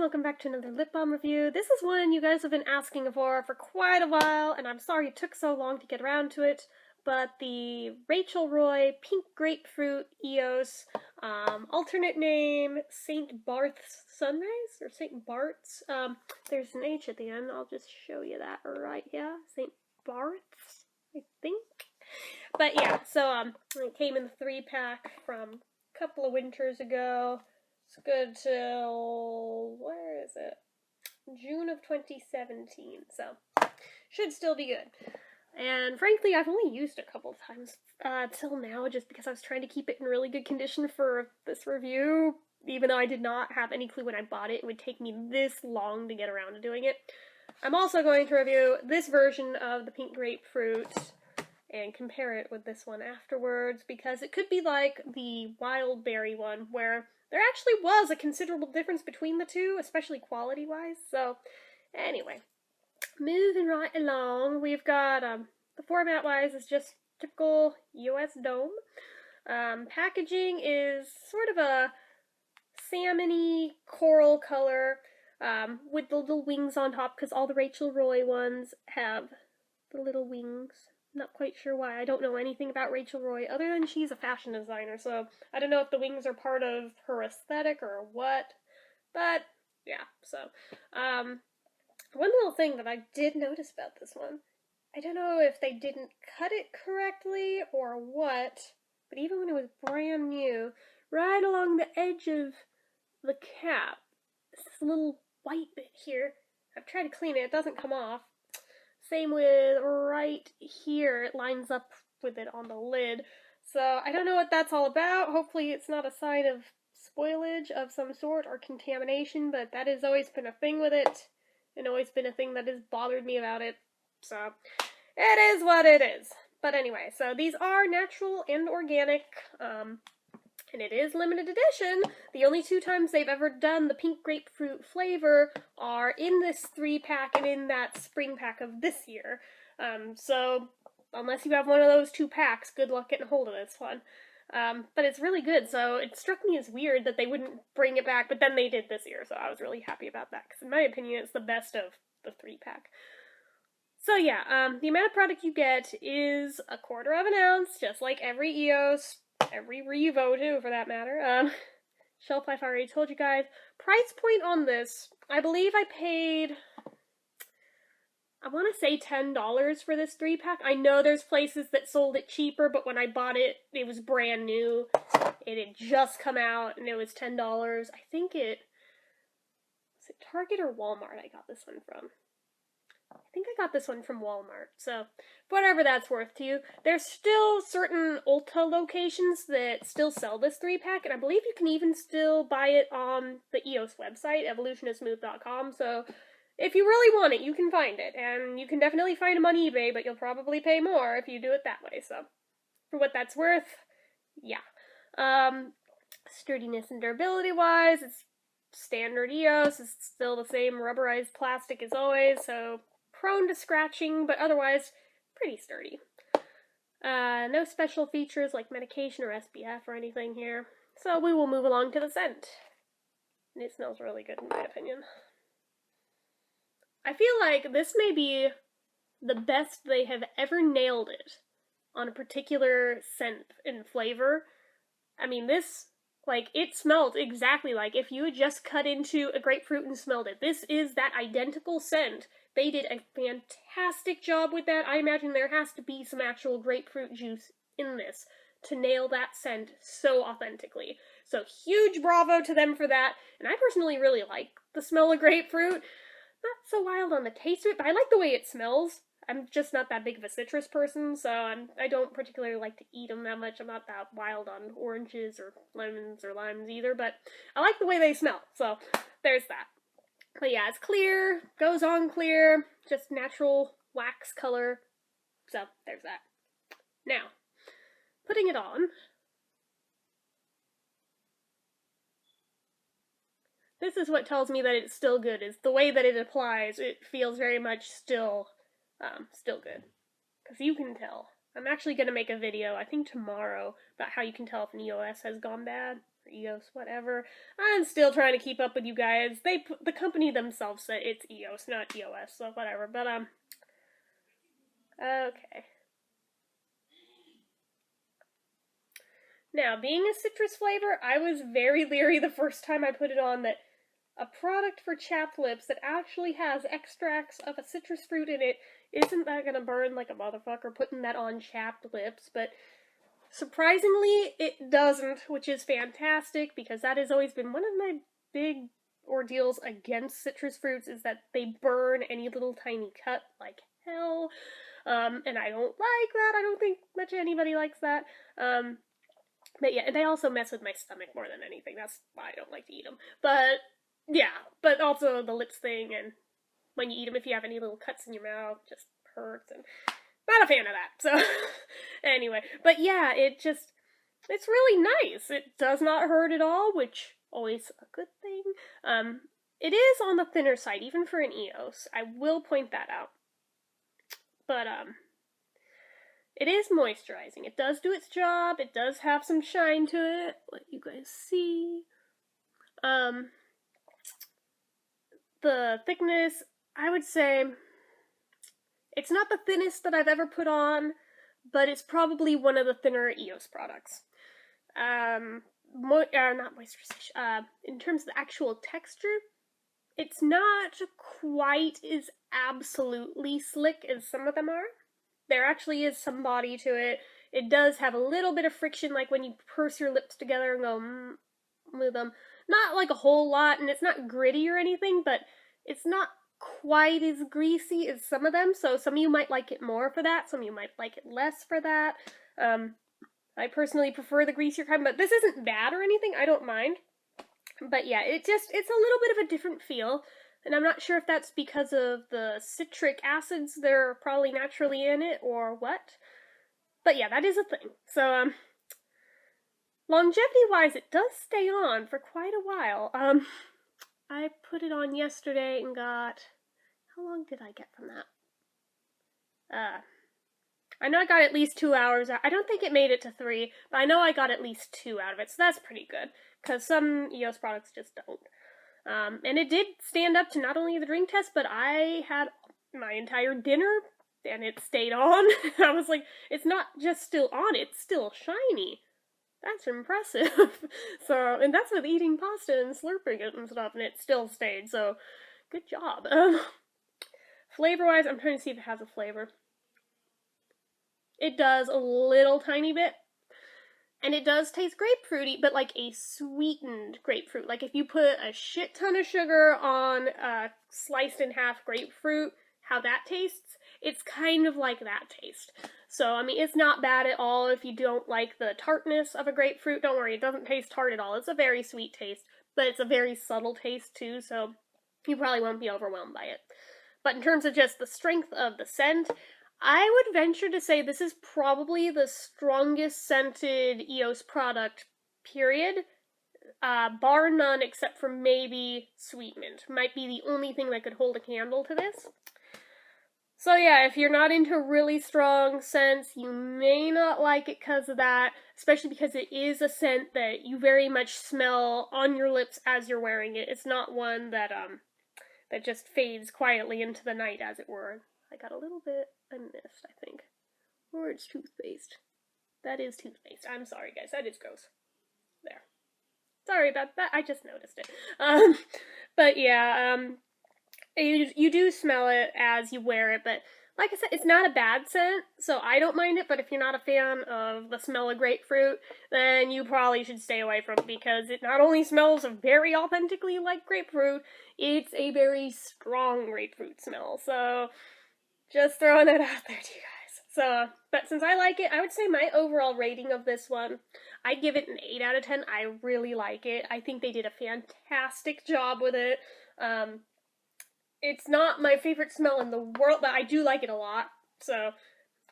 welcome back to another lip balm review. This is one you guys have been asking for quite a while, and I'm sorry it took so long to get around to it, but the Rachel Roy Pink Grapefruit EOS, alternate name, St. Barth's Sunrise, or St. Bart's, there's an H at the end, I'll just show you that right here, St. Barth's, I think. But yeah, so, it came in the 3-pack from a couple of winters ago. It's good till, where is it? June of 2017, so should still be good. And frankly, I've only used it a couple of times till now, just because I was trying to keep it in really good condition for this review. Even though I did not have any clue when I bought it would take me this long to get around to doing it. I'm also going to review this version of the Pink Grapefruit and compare it with this one afterwards, because it could be like the Wild Berry one, where there actually was a considerable difference between the two, especially quality-wise. So, anyway, moving right along, we've got, the format-wise is just typical EOS Dome. Packaging is sort of a salmon-y coral color, with the little wings on top, because all the Rachel Roy ones have the little wings. Not quite sure why. I don't know anything about Rachel Roy other than she's a fashion designer, so I don't know if the wings are part of her aesthetic or what, but yeah, so one little thing that I did notice about this one, I don't know if they didn't cut it correctly or what, but even when it was brand new, right along the edge of the cap, this little white bit here, I've tried to clean it, it doesn't come off. Same with right here, it lines up with it on the lid. So I don't know what that's all about. Hopefully it's not a sign of spoilage of some sort or contamination, but that has always been a thing with it, and always been a thing that has bothered me about it. So it is what it is. But anyway, so these are natural and organic, and it is limited edition. The only 2 times they've ever done the pink grapefruit flavor are in this 3-pack and in that spring pack of this year. So unless you have one of those 2 packs, good luck getting a hold of this one. But it's really good, so it struck me as weird that they wouldn't bring it back, but then they did this year, so I was really happy about that, because in my opinion, it's the best of the 3-pack. So yeah, the amount of product you get is 1/4 of an ounce, just like every EOS, every Revo too, for that matter. Shelf life I already told you guys. Price point on this, I believe I paid, I want to say $10 for this 3-pack. I know there's places that sold it cheaper, but when I bought it, it was brand new. It had just come out, and it was $10. I think was it Target or Walmart I got this one from? I think I got this one from Walmart, so whatever that's worth to you. There's still certain Ulta locations that still sell this 3-pack, and I believe you can even still buy it on the EOS website, evolutionismooth.com, so if you really want it, you can find it, and you can definitely find them on eBay, but you'll probably pay more if you do it that way, so for what that's worth, yeah. Sturdiness and durability-wise, it's standard EOS, it's still the same rubberized plastic as always, so prone to scratching, but otherwise pretty sturdy. No special features like medication or SPF or anything here, so we will move along to the scent. And it smells really good in my opinion. I feel like this may be the best they have ever nailed it on a particular scent and flavor. I mean, this, like, it smelled exactly like if you had just cut into a grapefruit and smelled it. This is that identical scent. They did a fantastic job with that. I imagine there has to be some actual grapefruit juice in this to nail that scent so authentically. So huge bravo to them for that. And I personally really like the smell of grapefruit. Not so wild on the taste of it, but I like the way it smells. I'm just not that big of a citrus person, so I don't particularly like to eat them that much. I'm not that wild on oranges or lemons or limes either, but I like the way they smell, so there's that. But yeah, it's clear, goes on clear, just natural wax color, so there's that. Now, putting it on, this is what tells me that it's still good, is the way that it applies. It feels very much still good. Because you can tell. I'm actually going to make a video, I think tomorrow, about how you can tell if an EOS has gone bad. or EOS, whatever. I'm still trying to keep up with you guys. The company themselves said it's EOS, not EOS, so whatever. But okay. Now, being a citrus flavor, I was very leery the first time I put it on that a product for chapped lips that actually has extracts of a citrus fruit in it, isn't that gonna burn like a motherfucker putting that on chapped lips? But surprisingly, it doesn't, which is fantastic, because that has always been one of my big ordeals against citrus fruits, is that they burn any little tiny cut like hell. And I don't like that. I don't think much anybody likes that. But yeah, and they also mess with my stomach more than anything. That's why I don't like to eat them. But yeah, but also the lips thing, and when you eat them, if you have any little cuts in your mouth, it just hurts, and not a fan of that. So anyway, but yeah, it's really nice. It does not hurt at all, which always a good thing. It is on the thinner side, even for an EOS. I will point that out. But it is moisturizing. It does do its job. It does have some shine to it. Let you guys see. The thickness, I would say, it's not the thinnest that I've ever put on, but it's probably one of the thinner EOS products. Not moisturization. In terms of the actual texture, it's not quite as absolutely slick as some of them are. There actually is some body to it. It does have a little bit of friction, like when you purse your lips together and go with them. Not like a whole lot, and it's not gritty or anything, but it's not quite as greasy as some of them, so some of you might like it more for that, some of you might like it less for that. I personally prefer the greasier kind, but this isn't bad or anything, I don't mind. But yeah, it's a little bit of a different feel, and I'm not sure if that's because of the citric acids that are probably naturally in it or what. But yeah, that is a thing. So, longevity-wise, it does stay on for quite a while. I put it on yesterday and got... How long did I get from that? I know I got at least 2 hours. I don't think it made it to 3, but I know I got at least 2 out of it, so that's pretty good, because some EOS products just don't. And it did stand up to not only the drink test, but I had my entire dinner, and it stayed on. I was like, it's not just still on, it's still shiny. That's impressive. So, and that's with eating pasta and slurping it and stuff, and it still stayed, so good job. Flavor-wise, I'm trying to see if it has a flavor. It does a little tiny bit. And it does taste grapefruity, but like a sweetened grapefruit. Like if you put a shit ton of sugar on a sliced in half grapefruit, how that tastes, it's kind of like that taste. So, I mean, it's not bad at all if you don't like the tartness of a grapefruit. Don't worry, it doesn't taste tart at all. It's a very sweet taste, but it's a very subtle taste too, so you probably won't be overwhelmed by it. But in terms of just the strength of the scent, I would venture to say this is probably the strongest scented EOS product, period. Bar none, except for maybe Sweet Mint. Might be the only thing that could hold a candle to this. So yeah, if you're not into really strong scents, you may not like it because of that, especially because it is a scent that you very much smell on your lips as you're wearing it. It's not one that just fades quietly into the night, as it were. I got a little bit I missed, I think. Or it's toothpaste. That is toothpaste. I'm sorry, guys. That is gross. There. Sorry about that. I just noticed it. But yeah, you do smell it as you wear it, but like I said, it's not a bad scent, so I don't mind it, but if you're not a fan of the smell of grapefruit, then you probably should stay away from it, because it not only smells very authentically like grapefruit, it's a very strong grapefruit smell, so just throwing that out there to you guys. So, but since I like it, I would say my overall rating of this one, I'd give it an 8 out of 10. I really like it. I think they did a fantastic job with it. It's not my favorite smell in the world, but I do like it a lot. So,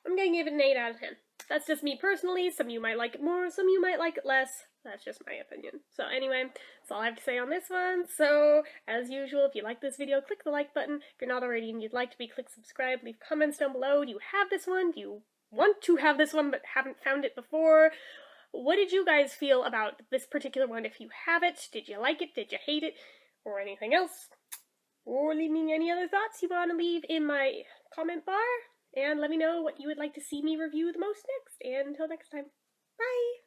I'm gonna give it an 8 out of 10. That's just me personally. Some of you might like it more, some of you might like it less. That's just my opinion. So anyway, that's all I have to say on this one. So, as usual, if you like this video, click the like button. If you're not already and you'd like to be, click subscribe. Leave comments down below. Do you have this one? Do you want to have this one but haven't found it before? what did you guys feel about this particular one? If you have it, did you like it? Did you hate it? Or anything else? Or leave me any other thoughts you want to leave in my comment bar. And let me know what you would like to see me review the most next. And until next time, bye!